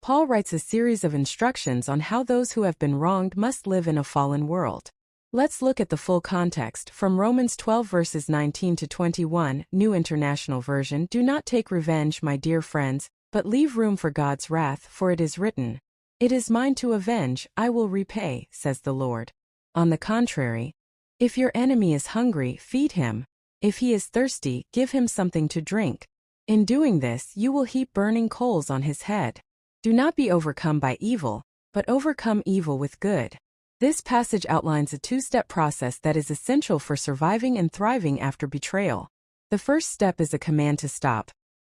Paul writes a series of instructions on how those who have been wronged must live in a fallen world. Let's look at the full context from Romans 12 verses 19 to 21, New International Version. Do not take revenge, my dear friends, but leave room for God's wrath, for it is written, "It is mine to avenge, I will repay," says the Lord. On the contrary, if your enemy is hungry, feed him. If he is thirsty, give him something to drink. In doing this, you will heap burning coals on his head. Do not be overcome by evil, but overcome evil with good. This passage outlines a two-step process that is essential for surviving and thriving after betrayal. The first step is a command to stop.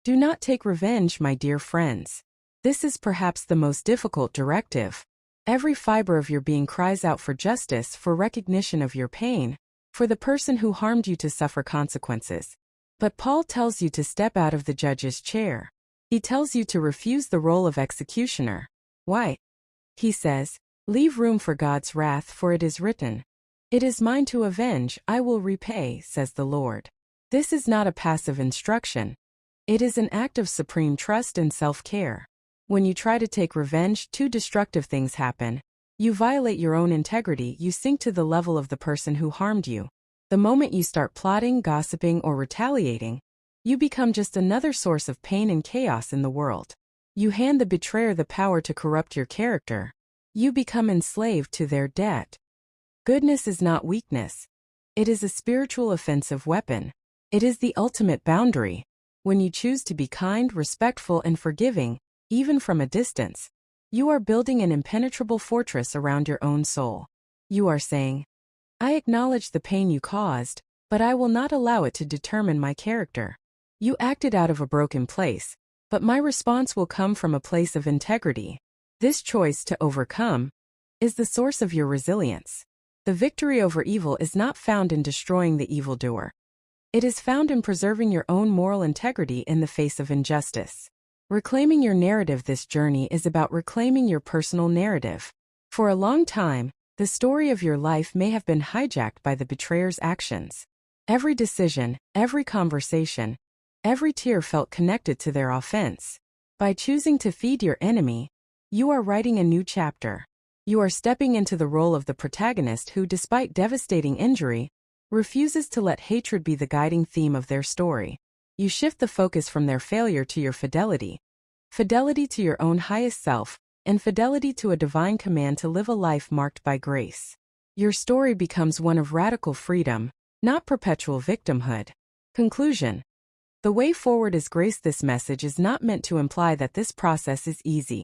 Do not take revenge, my dear friends. This is perhaps the most difficult directive. Every fiber of your being cries out for justice, for recognition of your pain, for the person who harmed you to suffer consequences. But Paul tells you to step out of the judge's chair. He tells you to refuse the role of executioner. Why? He says, leave room for God's wrath, for it is written, "It is mine to avenge, I will repay," says the Lord. This is not a passive instruction. It is an act of supreme trust and self-care. When you try to take revenge, two destructive things happen. You violate your own integrity, you sink to the level of the person who harmed you. The moment you start plotting, gossiping, or retaliating, you become just another source of pain and chaos in the world. You hand the betrayer the power to corrupt your character. You become enslaved to their debt. Goodness is not weakness. It is a spiritual offensive weapon. It is the ultimate boundary. When you choose to be kind, respectful, and forgiving, even from a distance, you are building an impenetrable fortress around your own soul. You are saying, I acknowledge the pain you caused, but I will not allow it to determine my character. You acted out of a broken place, but my response will come from a place of integrity. This choice to overcome is the source of your resilience. The victory over evil is not found in destroying the evildoer. It is found in preserving your own moral integrity in the face of injustice. Reclaiming your narrative. This journey is about reclaiming your personal narrative. For a long time, the story of your life may have been hijacked by the betrayer's actions. Every decision, every conversation, every tear felt connected to their offense. By choosing to feed your enemy, you are writing a new chapter. You are stepping into the role of the protagonist who, despite devastating injury, refuses to let hatred be the guiding theme of their story. You shift the focus from their failure to your fidelity. Fidelity to your own highest self, and fidelity to a divine command to live a life marked by grace. Your story becomes one of radical freedom, not perpetual victimhood. Conclusion. The way forward is grace. This message is not meant to imply that this process is easy.